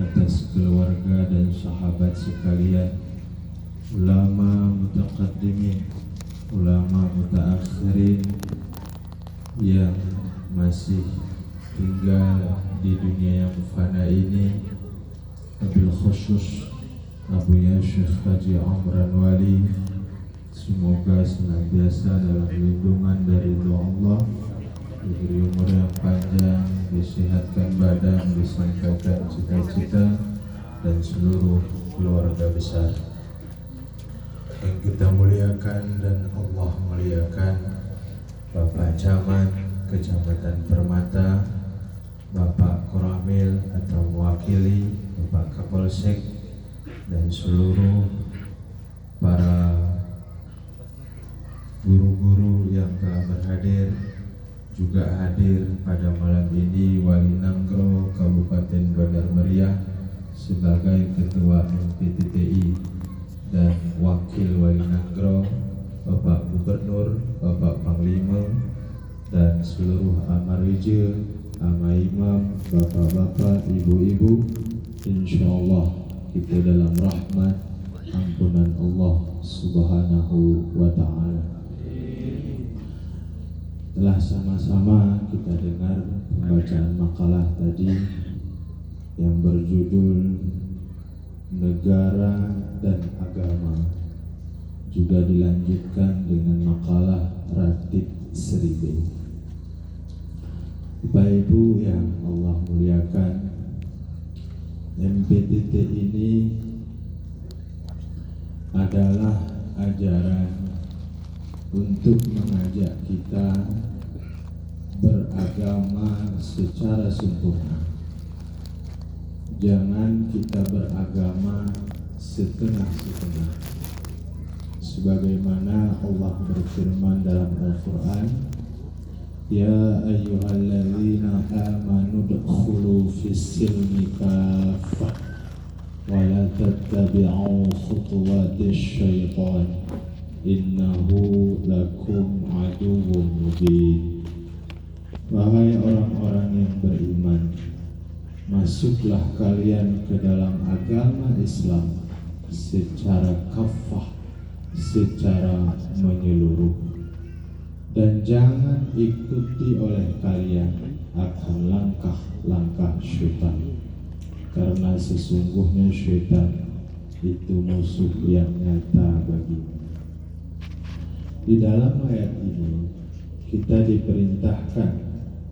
atas keluarga dan sahabat sekalian, ulama mutaqaddimin, ulama mutaakhirin yang masih tinggal di dunia yang fana ini, wabil khusus Abuya Syekh Haji Amran Wali, semoga senantiasa dalam lindungan dari Allah, diberi umur yang panjang, disehatkan badan, disampaikan cita-cita dan seluruh keluarga besar yang kita muliakan dan Allah muliakan. Bapak Camat Kecamatan Permata, Bapak Koramil atau mewakili Bapak Kapolsek, dan seluruh para guru-guru yang telah berhadir, juga hadir pada malam ini Wali Nanggro Kabupaten Bandar Meriah sebagai Ketua MPTTI dan Wakil Wali Nanggro, Bapak Gubernur, Bapak Panglima, dan seluruh amarija, ama imam, bapak-bapak, ibu-ibu. Insyaallah kita dalam rahmat ampunan Allah Subhanahu wa ta'ala. Telah sama-sama kita dengar pembacaan makalah tadi yang berjudul Negara dan Agama, juga dilanjutkan dengan makalah Ratib Seribe. Bapak Ibu yang Allah muliakan, MPTT ini adalah ajaran untuk mengajak kita beragama secara sempurna. Jangan kita beragama setengah-setengah. Sebagaimana Allah berfirman dalam Al-Quran, Ya ayyuhalladzina amanu dkhulu fis-silmi kaffah wa la tattabi'u khutuwatis syaitan innahu lakum aduwwun mubin. Wahai orang-orang yang beriman, masuklah kalian ke dalam agama Islam secara kafah, secara menyeluruh, dan jangan ikuti oleh kalian akan langkah-langkah syaitan, karena sesungguhnya syaitan itu musuh yang nyata bagimu. Di dalam ayat ini kita diperintahkan,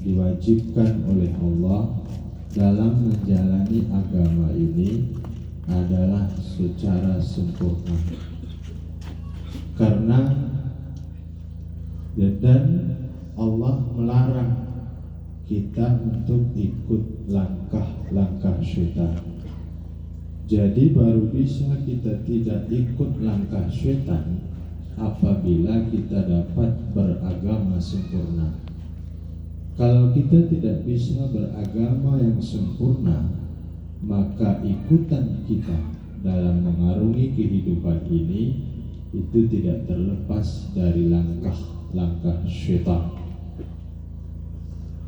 diwajibkan oleh Allah dalam menjalani agama ini adalah secara sempurna. Karena dan Allah melarang kita untuk ikut langkah-langkah syaitan. Jadi baru bisa kita tidak ikut langkah syaitan apabila kita dapat beragama sempurna. Kalau kita tidak bisa beragama yang sempurna, maka ikutan kita dalam mengarungi kehidupan ini itu tidak terlepas dari langkah-langkah syaitan.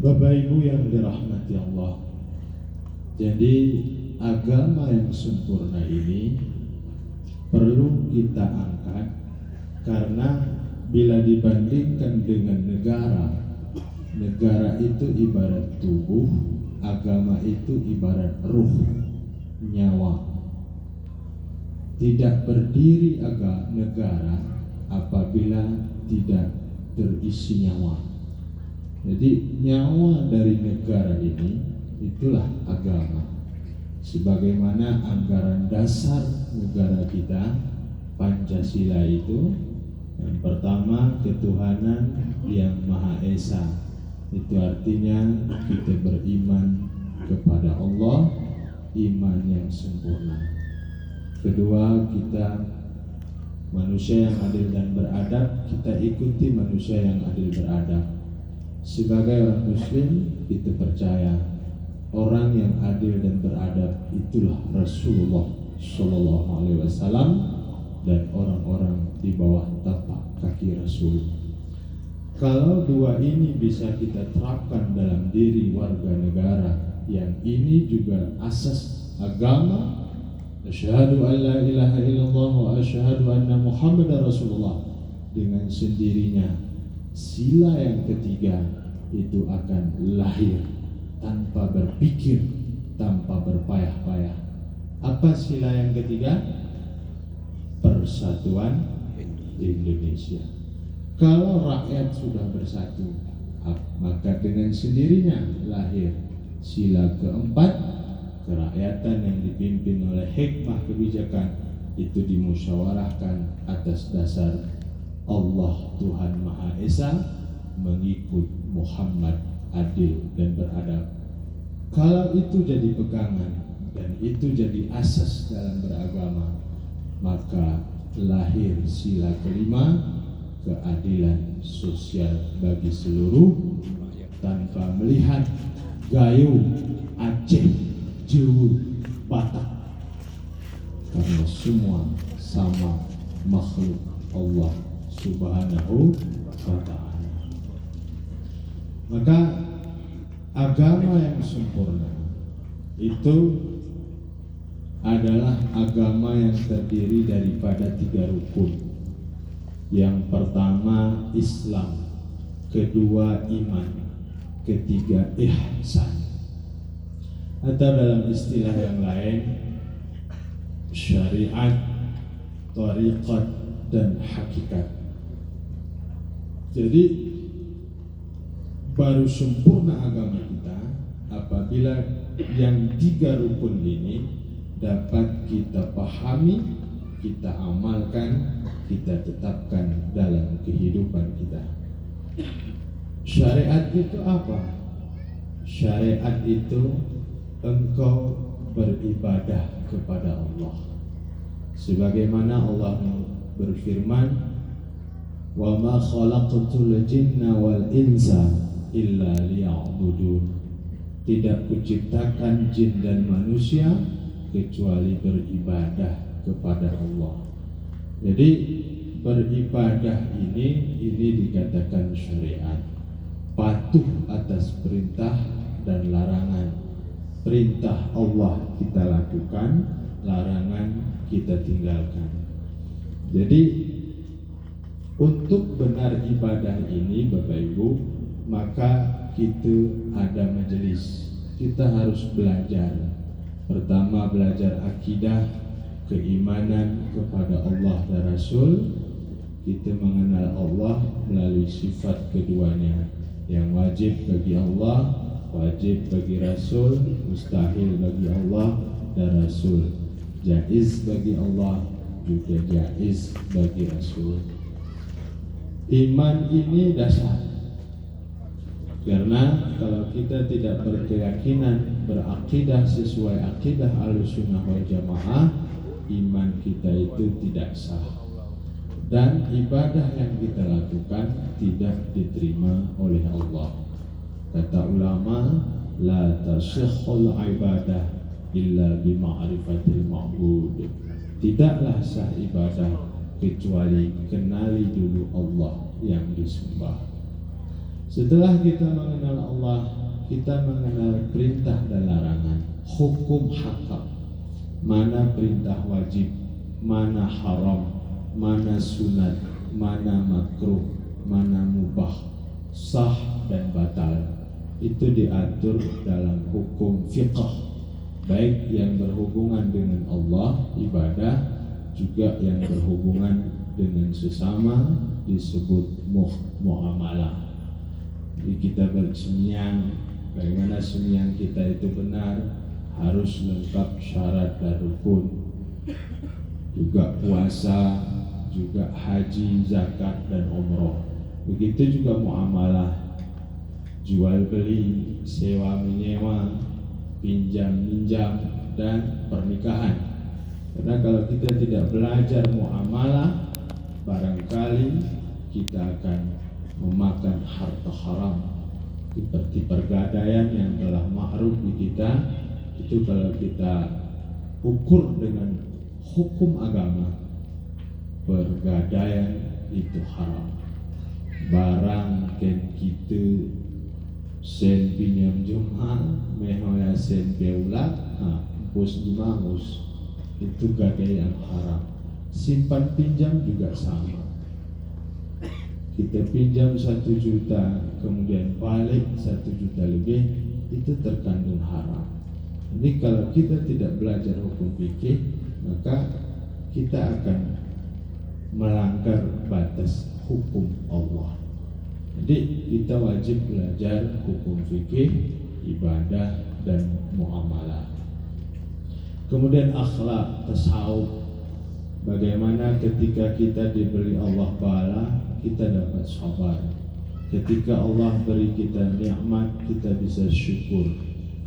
Bapak Ibu yang dirahmati Allah, jadi agama yang sempurna ini perlu kita angkat, karena bila dibandingkan dengan negara itu ibarat tubuh, agama itu ibarat ruh, nyawa. Tidak berdiri negara apabila tidak terisi nyawa. Jadi nyawa dari negara ini itulah agama. Sebagaimana anggaran dasar negara kita, Pancasila itu, yang pertama ketuhanan yang Maha Esa. Itu artinya kita beriman kepada Allah, iman yang sempurna. Kedua, kita manusia yang adil dan beradab, kita ikuti manusia yang adil beradab. Sebagai orang Muslim, kita percaya orang yang adil dan beradab itulah Rasulullah Shallallahu Alaihi Wasallam dan orang-orang di bawah tapak kaki Rasul. Kalau dua ini bisa kita terapkan dalam diri warga negara, yang ini juga asas agama, asyhadu an la ilaha illallah wa asyhadu anna Muhammadar Rasulullah, dengan sendirinya sila yang ketiga itu akan lahir tanpa berpikir, tanpa berpayah-payah. Apa sila yang ketiga? Persatuan Indonesia. Kalau rakyat sudah bersatu, maka dengan sendirinya lahir sila keempat, kerakyatan yang dipimpin oleh hikmah kebijakan itu dimusyawarahkan atas dasar Allah Tuhan Maha Esa, mengikut Muhammad, adil dan beradab. Kalau itu jadi pegangan dan itu jadi asas dalam beragama, maka lahir sila kelima, keadilan sosial bagi seluruh, tanpa melihat Gayo, Aceh, Jawa, Batak, karena semua sama makhluk Allah Subhanahu wa ta'ala. Maka agama yang sempurna itu adalah agama yang terdiri daripada 3 rukun. Yang pertama Islam, kedua iman, ketiga ihsan. Atau dalam istilah yang lain, syariat, thariqat, dan hakikat. Jadi baru sempurna agama kita apabila yang 3 rukun ini dapat kita pahami, kita amalkan, kita tetapkan dalam kehidupan kita. Syariat itu apa? Syariat itu engkau beribadah kepada Allah. Sebagaimana Allah berfirman, "Wa ma khalaqtul jinna wal insa illa liya'budun." Tidak kuciptakan jin dan manusia kecuali beribadah kepada Allah. Jadi beribadah ini dikatakan syariat. Patuh atas perintah dan larangan. Perintah Allah kita lakukan, larangan kita tinggalkan. Jadi untuk benar ibadah ini Bapak Ibu, maka kita ada majelis. Kita harus belajar. Pertama belajar akidah, keimanan kepada Allah dan Rasul. Kita mengenal Allah melalui sifat keduanya. Yang wajib bagi Allah, wajib bagi Rasul, mustahil bagi Allah dan Rasul, jaiz bagi Allah, juga jaiz bagi Rasul. Iman ini dasar. Karena kalau kita tidak berkeyakinan, berakidah sesuai akidah Ahlussunnah wal Jamaah, iman kita itu tidak sah. Dan ibadah yang kita lakukan tidak diterima oleh Allah. Kata ulama, la tasihhul ibadah illa bima'rifatil ma'bud. Tidaklah sah ibadah kecuali kenali dulu Allah yang disembah. Setelah kita mengenal Allah, kita mengenal perintah dan larangan, hukum hakam, mana perintah wajib, mana haram, mana sunat, mana makruh, mana mubah, sah dan batal. Itu diatur dalam hukum fiqh, baik yang berhubungan dengan Allah, ibadah, juga yang berhubungan dengan sesama disebut muamalah. Jadi kita bersemiyang, bagaimana semiyang kita itu benar, harus lengkap syarat dan rukun. Juga puasa, juga haji, zakat, dan umroh. Begitu juga muamalah, jual beli, sewa menyewa, pinjam minjam, dan pernikahan. Karena kalau kita tidak belajar muamalah, barangkali kita akan memakan harta haram. Seperti pergadaian yang telah ma'ruf di kita, itu kalau kita ukur dengan hukum agama, pergadaian itu haram. Barang ken kita sen pinjam jumal, mehoya sen beulat, pus di mangus, itu gadai yang haram. Simpan pinjam juga sama. Kita pinjam 1 juta, kemudian balik 1 juta lebih, itu terkandung haram. Ini kalau kita tidak belajar hukum fikih, maka kita akan melanggar batas hukum Allah. Jadi kita wajib belajar hukum fikih, ibadah, dan muamalah. Kemudian akhlak, tasawuf. Bagaimana ketika kita diberi Allah bala, kita dapat sabar. Ketika Allah beri kita nikmat, kita bisa syukur.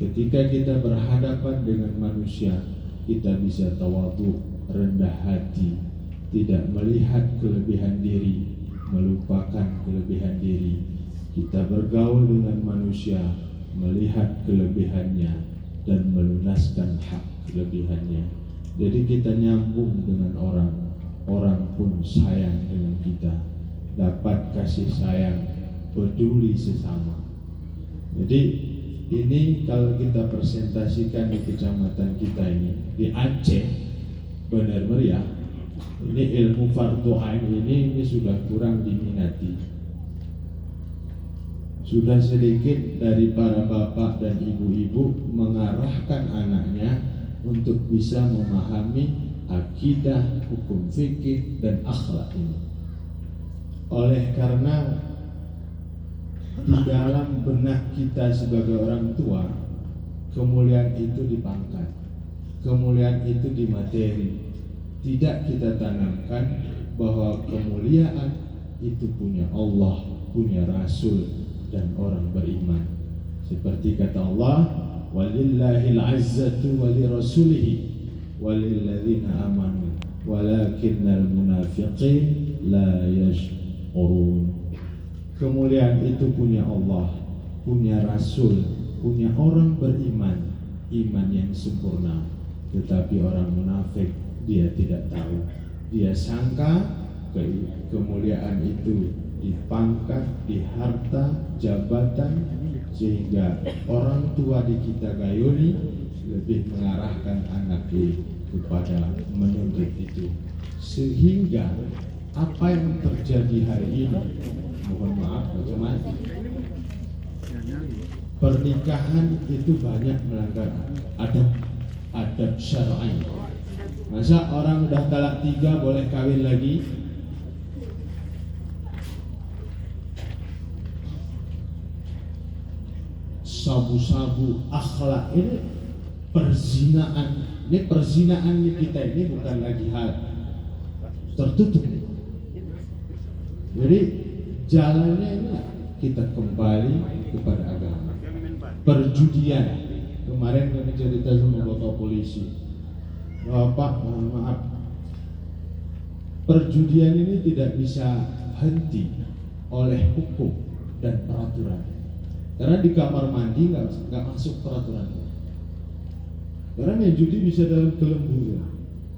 Ketika kita berhadapan dengan manusia, kita bisa tawadhu, rendah hati, tidak melihat kelebihan diri, melupakan kelebihan diri. Kita bergaul dengan manusia, melihat kelebihannya dan melunaskan hak kelebihannya. Jadi kita nyambung dengan orang, orang pun sayang dengan kita, dapat kasih sayang, peduli sesama. Jadi ini kalau kita presentasikan di kecamatan kita ini, di Aceh, benar meriah. Ini ilmu fardhu ain ini sudah kurang diminati. Sudah sedikit dari para bapak dan ibu-ibu mengarahkan anaknya untuk bisa memahami akidah, hukum fikih, dan akhlak ini. Oleh karena di dalam benak kita sebagai orang tua, kemuliaan itu di pangkat, kemuliaan itu di materi. Tidak kita tanamkan bahwa kemuliaan itu punya Allah, punya Rasul, dan orang beriman. Seperti kata Allah, walillahil azzatu walirasulihi walilladzina amanu walakinnal munafiqin la yash'urun. Kemuliaan itu punya Allah, punya Rasul, punya orang beriman, iman yang sempurna. Tetapi orang munafik, dia tidak tahu. Dia sangka kemuliaan itu di pangkat, di harta, jabatan, sehingga orang tua di kita gayuni lebih mengarahkan anak kepada menuntut itu. Sehingga apa yang terjadi hari ini, mohon maaf bagaimana, pernikahan itu banyak melanggar adab syar'i. Masa orang udah talak 3 boleh kawin lagi? Sabu-sabu, akhlak ini perzinaan. Ini perzinaan kita ini bukan lagi hal tertutup. Jadi jalannya ini kita kembali kepada agama. Perjudian, kemarin kami cerita sama bapak polisi, bapak mohon maaf, perjudian ini tidak bisa henti oleh hukum dan peraturan. Karena di kamar mandi nggak masuk peraturan. Karena yang judi bisa dalam kelembu,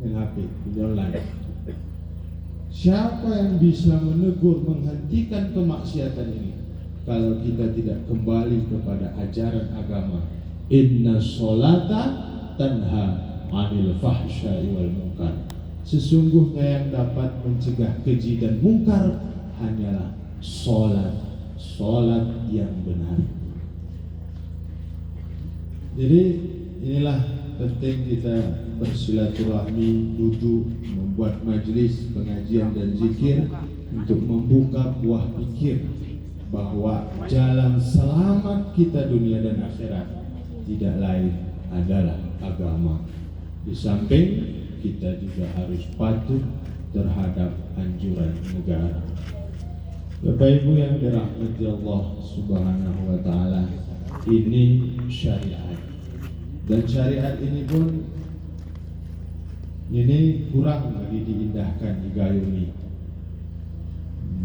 main HP, di online. Siapa yang bisa menegur, menghentikan kemaksiatan ini? Kalau kita tidak kembali kepada ajaran agama, inna sholata tanha anil fahsya'i wal munkar. Sesungguhnya yang dapat mencegah keji dan mungkar hanyalah sholat yang benar. Jadi inilah penting kita bersilaturahmi, duduk, membuat majelis pengajian dan zikir untuk membuka buah pikir bahwa jalan selamat kita dunia dan akhirat tidak lain adalah agama. Di samping kita juga harus patuh terhadap anjuran negara. Bapak Ibu yang dirahmati Allah Subhanahu wa taala, ini syariat. Dan syariat ini pun ini kurang lagi diindahkan, digayuni.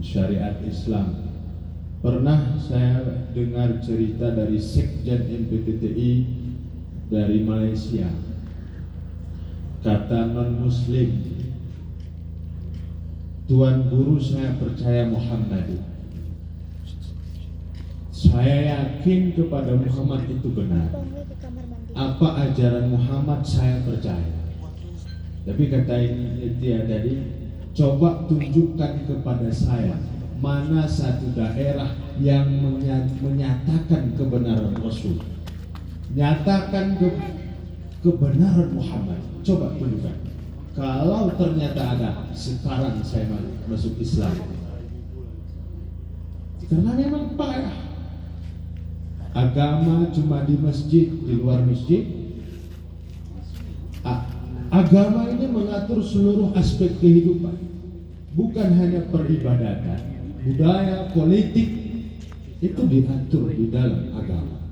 Syariat Islam. Pernah saya dengar cerita dari Sekjen MPTTI dari Malaysia. Kata non-muslim, Tuan Guru saya percaya Muhammad. Saya yakin kepada Muhammad itu benar. apa ajaran Muhammad saya percaya. Tapi kata ini dia tadi, coba tunjukkan kepada saya mana satu daerah yang menyatakan kebenaran Rasul, nyatakan kebenaran Muhammad. Coba tunjukkan. Kalau ternyata ada, sekarang saya masuk Islam. Karena memang parah. Agama cuma di masjid, di luar masjid. Agama ini mengatur seluruh aspek kehidupan, bukan hanya peribadatan, budaya, politik, itu diatur di dalam agama.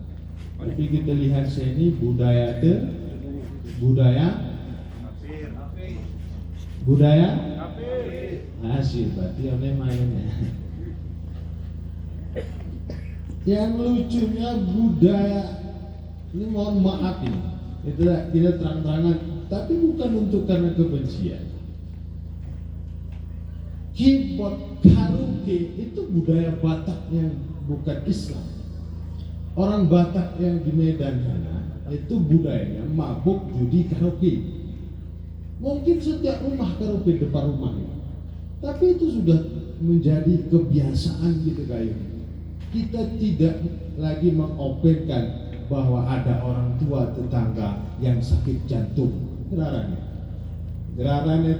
Tapi kita lihat sini budaya hasil berarti oleh mainnya. Yang lucunya budaya ini, mohon maaf ini, itu tidak terang-terangan, tapi bukan untuk karena kebencian. Keyboard, karaoke itu budaya Batak yang bukan Islam. Orang Batak yang di Medan sana itu budayanya mabuk, judi, karaoke. Mungkin setiap rumah karaoke depan rumahnya, tapi itu sudah menjadi kebiasaan gitu kayaknya. Kita tidak lagi mengoperkan bahwa ada orang tua tetangga yang sakit jantung. Gerarannya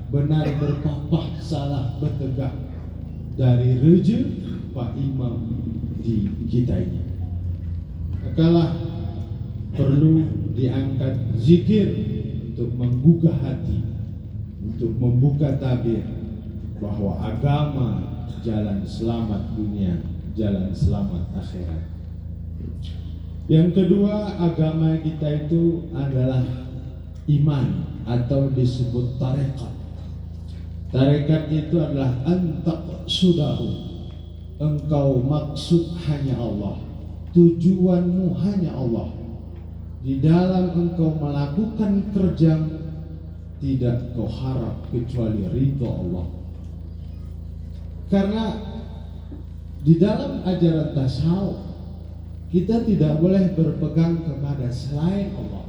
benar berpapah salah bertegak dari reja Pak Imam di kita ini. Makalah perlu diangkat zikir untuk menggugah hati, untuk membuka tabir bahwa agama jalan selamat dunia, jalan selamat akhirat. Yang kedua, agama kita itu adalah iman atau disebut tarekat. Tarekat itu adalah antak sudahu, engkau maksud hanya Allah, tujuanmu hanya Allah. Di dalam engkau melakukan kerja, tidak kau harap kecuali ridha Allah. Karena di dalam ajaran tasawuf kita tidak boleh berpegang kepada selain Allah.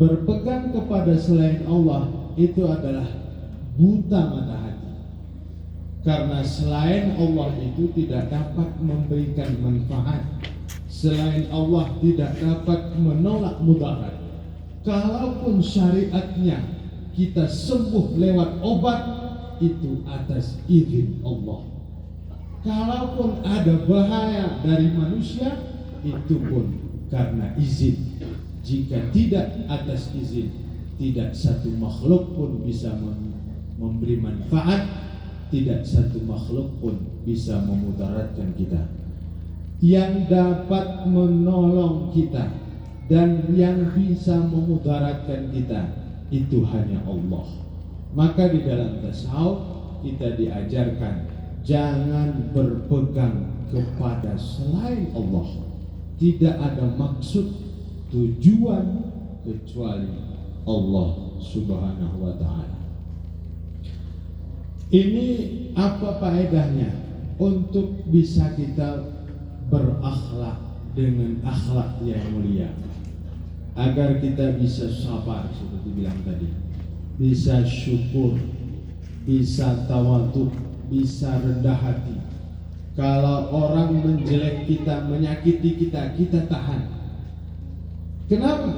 Berpegang kepada selain Allah itu adalah buta mata hati. Karena selain Allah itu tidak dapat memberikan manfaat. Selain Allah tidak dapat menolak mudarat. Kalaupun syariatnya kita sembuh lewat obat, itu atas izin Allah. Kalaupun ada bahaya dari manusia, itu pun karena izin. Jika tidak atas izin, tidak satu makhluk pun bisa memberi manfaat, tidak satu makhluk pun bisa memudaratkan kita. Yang dapat menolong kita dan yang bisa memudaratkan kita itu hanya Allah. Maka di dalam tasawuf kita diajarkan jangan berpegang kepada selain Allah. Tidak ada maksud tujuan kecuali Allah Subhanahu wa ta'ala. Ini apa faedahnya? Untuk bisa kita berakhlak dengan akhlak yang mulia, agar kita bisa sabar seperti bilang tadi, bisa syukur, bisa tawadhu, bisa rendah hati. Kalau orang menjelek kita, menyakiti kita, kita tahan. Kenapa?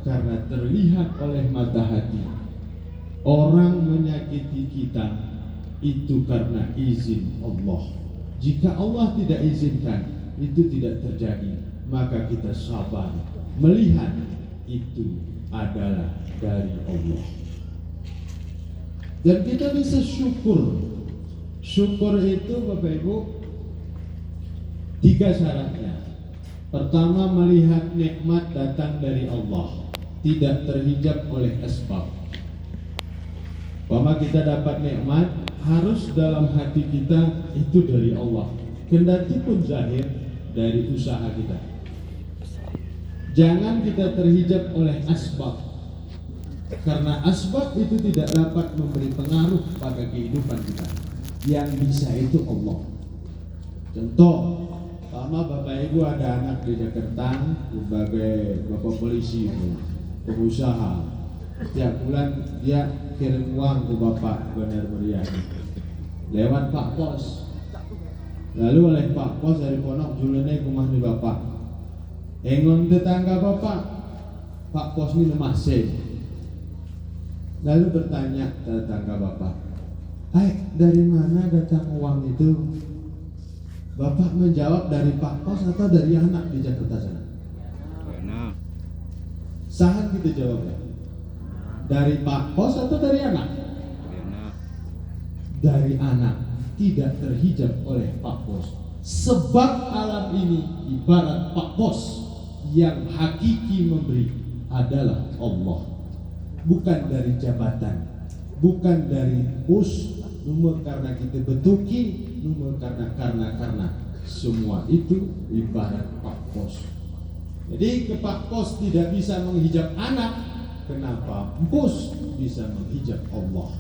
Karena terlihat oleh mata hati. Orang menyakiti kita itu karena izin Allah. Jika Allah tidak izinkan, itu tidak terjadi, maka kita sabar melihat itu adalah dari Allah. Dan kita bisa syukur. Syukur itu Bapak Ibu 3 syaratnya. Pertama, melihat nikmat datang dari Allah, tidak terhijab oleh asbab. Bahwa kita dapat nikmat, harus dalam hati kita itu dari Allah, kendati pun zahir dari usaha kita. Jangan kita terhijab oleh asbab, karena asbab itu tidak dapat memberi pengaruh pada kehidupan kita. Yang bisa itu Allah. Contoh, Sama bapak ibu ada anak di Jakarta sebagai bapak polisi, pengusaha. Setiap bulan dia kirim uang ke bapak Benar Meriah lewat Pak Pos. Lalu oleh Pak Pos dari Ponok julene kumah di bapak. Engon tetangga bapak, Pak Pos ini masih. Lalu bertanya tetangga bapak, dari mana datang uang itu? Bapak menjawab dari Pak Pos atau dari anak di Jakarta sana? Sahan kita jawabnya. Dari Pak Pos atau dari anak? Dari anak. Tidak terhijab oleh Pak Pos. Sebab alam ini ibarat Pak Pos, yang hakiki memberi adalah Allah. Bukan dari jabatan, bukan dari bos, nomor karena kita betuki, nomor karena semua itu ibarat Pak Pos. Jadi ke Pak Pos tidak bisa menghijab anak, kenapa bos bisa menghijab Allah?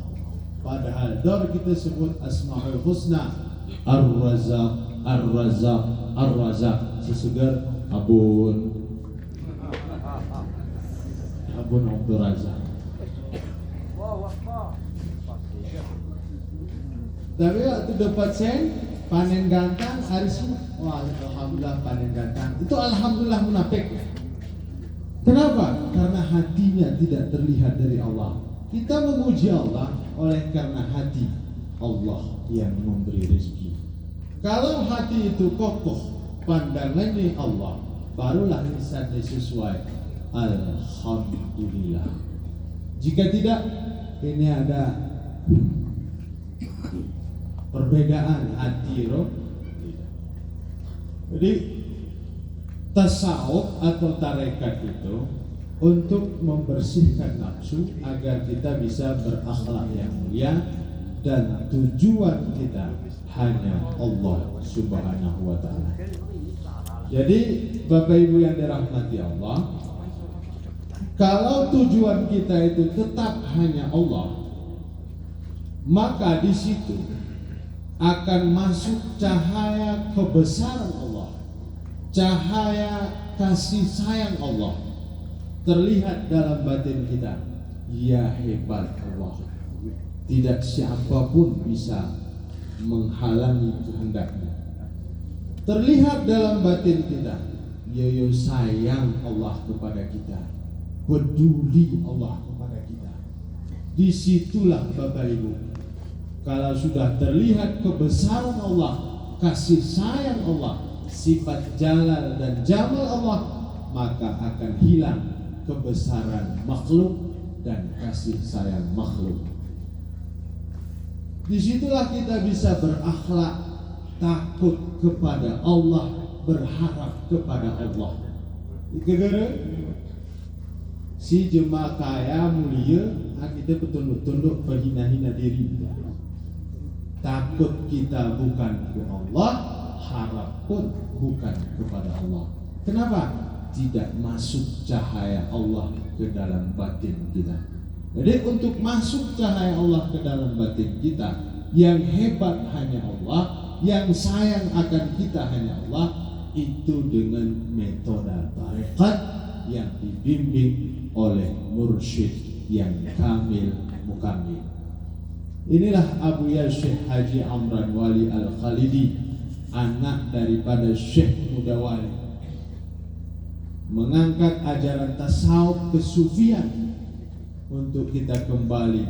Padahal dor kita sebut Asmaul Husna, Ar-Razaq, Ar-Razaq, Ar-Razaq, sesegar Abun Abdul Razak. Tapi waktu dapat sen panen gantang hari semua, wah alhamdulillah panen gantang. Itu alhamdulillah munafik. Kenapa? Karena hatinya tidak terlihat dari Allah. Kita memuji Allah oleh karena hati Allah yang memberi rezeki. Kalau hati itu kokoh, pandangannya Allah, barulah lisannya sesuai. Alhamdulillah. Jika tidak, ini ada perbedaan hati roh. Jadi tasawuf atau tarekat itu untuk membersihkan nafsu agar kita bisa berakhlak yang mulia, dan tujuan kita hanya Allah Subhanahu wa ta'ala. Jadi Bapak Ibu yang dirahmati Allah, kalau tujuan kita itu tetap hanya Allah, maka di situ akan masuk cahaya kebesaran Allah, cahaya kasih sayang Allah terlihat dalam batin kita. Ya hebat Allah, tidak siapapun bisa menghalangi kehendaknya. Terlihat dalam batin kita, ya sayang Allah kepada kita, peduli Allah kepada kita. Disitulah Bapak Ibu, kalau sudah terlihat kebesaran Allah, kasih sayang Allah, sifat jalal dan jamal Allah, maka akan hilang kebesaran makhluk dan kasih sayang makhluk. Disitulah kita bisa berakhlak, takut kepada Allah, berharap kepada Allah. Gara-gara si jemaah kaya mulia, kita betul-betul berhina-hina diri. Takut kita bukan ke Allah, harap pun bukan kepada Allah. Kenapa? Tidak masuk cahaya Allah ke dalam batin kita. Jadi untuk masuk cahaya Allah ke dalam batin kita, yang hebat hanya Allah, yang sayang akan kita hanya Allah, itu dengan metode tarekat yang dibimbing oleh mursyid yang kamil mukamil. Inilah Abuya Syekh Haji Amran Wali Al-Khalidi, anak daripada Syekh Mudawali, mengangkat ajaran tasawuf kesufian untuk kita kembali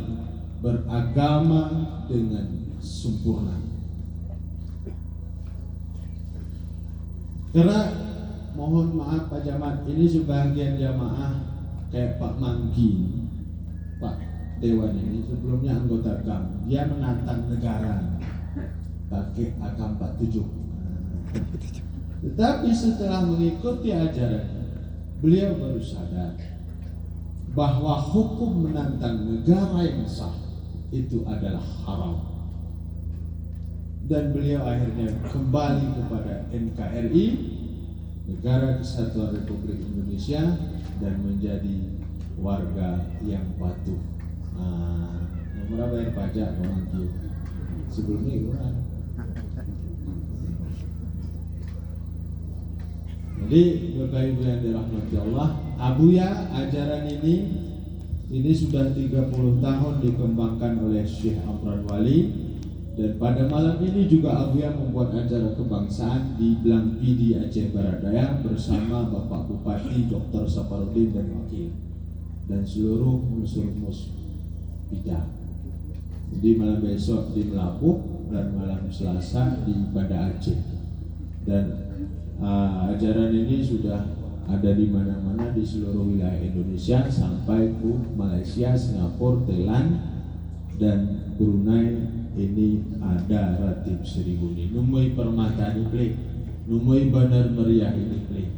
beragama dengan sempurna. Karena mohon maaf Pak Jamaat, ini sebagian jamaah kayak Pak Manggi, Pak Dewan ini sebelumnya anggota GAM, dia menantang negara pakai AK-47. Tetapi setelah mengikuti ajaran, beliau baru sadar bahwa hukum menantang negara yang sah itu adalah haram. Dan beliau akhirnya kembali kepada NKRI, Negara Kesatuan Republik Indonesia, dan menjadi warga yang patuh. Nomor bayar pajak orang sebelumnya iuran. Jadi Bapak Ibu yang dirahmati Allah, Abuya ajaran ini sudah 30 tahun dikembangkan oleh Syekh Amran Wali, dan pada malam ini juga Abuya membuat acara kebangsaan di Blangpidi Aceh Barat Daya bersama Bapak Bupati Dr. Saparudin dan Wakil dan seluruh unsur-unsur bidang. Jadi malam besok di Melabuh dan malam Selasa di Banda Aceh. Dan ajaran ini sudah ada di mana-mana di seluruh wilayah Indonesia sampai ke Malaysia, Singapura, Thailand, dan Brunei. Ini ada Ratib Seribu ini. Numui permata ini klik, numui benar meriah ini klik.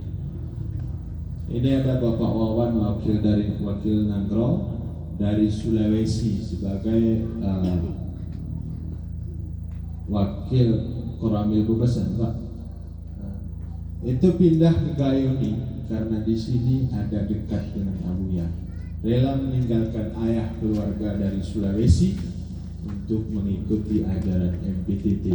Ini ada Bapak Wawan wakil Nanggro dari Sulawesi sebagai wakil Koramil Bukesan, Pak. Itu pindah ke Gayuni karena di sini ada dekat dengan Abuya. Rela meninggalkan ayah keluarga dari Sulawesi untuk mengikuti ajaran MPTT.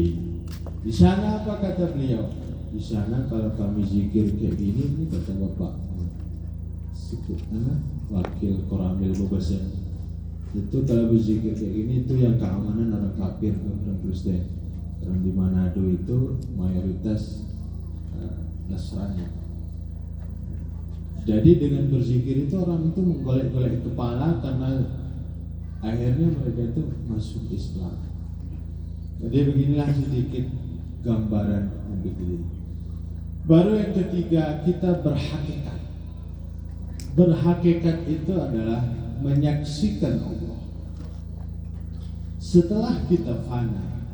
Di sana apa kata beliau? Di sana kalau kami zikir kayak gini, ini kata Bapak wakil Koramil Bukesan, itu kalau berzikir kayak gini itu yang keamanan orang kafir, orang Kristen. Karena di Manado itu mayoritas Nasrani. Jadi dengan berzikir itu orang itu menggolek-golek kepala karena akhirnya mereka itu masuk Islam. Jadi beginilah sedikit gambaran begini. Baru yang ketiga, kita berhakikat. Berhakikat itu adalah menyaksikan Allah. Setelah kita fana,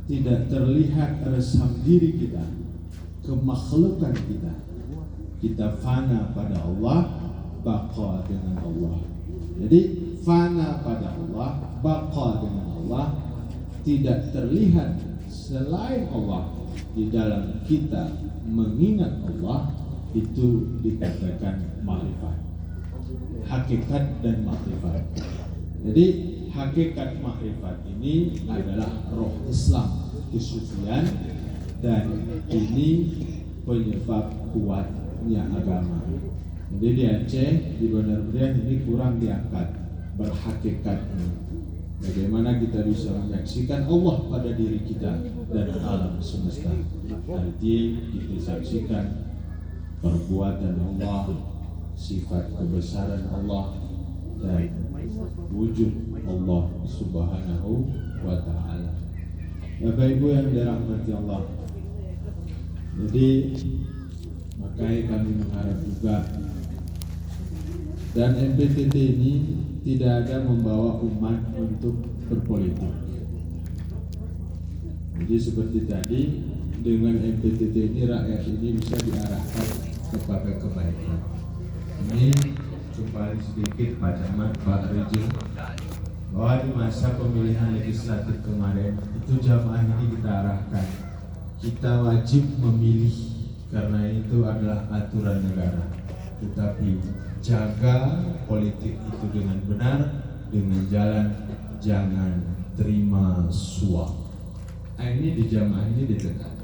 tidak terlihat resam diri kita, kemakhlukan kita fana pada Allah, baqa dengan Allah. Jadi fana pada Allah, baqa dengan Allah, tidak terlihat selain Allah. Di dalam kita mengingat Allah, itu dikatakan ma'rifat, hakikat dan ma'rifat. Jadi hakikat ma'rifat ini adalah roh Islam, kesucian, dan ini penyebab kuatnya agama. Jadi di Aceh, di Bandar Meriah ini kurang diangkat berhakikatnya. Bagaimana kita bisa menyaksikan Allah pada diri kita dan alam semesta. Arti kita saksikan perbuatan Allah, sifat kebesaran Allah, dan wujud Allah Subhanahu wa ta'ala. Bapak Ibu yang dirahmati Allah, jadi makanya kami mengharap juga, dan MPTT ini tidak ada membawa umat untuk berpolitik. Jadi seperti tadi, dengan MPTT ini rakyat ini bisa diarahkan kepada kebaikan. Ini kembali sedikit Pak Camat, Pak Rijin, bahwa di masa pemilihan legislatif kemarin itu jamaah ini kita arahkan, kita wajib memilih karena itu adalah aturan negara. Tetapi jaga politik itu dengan benar, dengan jalan, jangan terima suap. Ini di jamaah ini ditekan.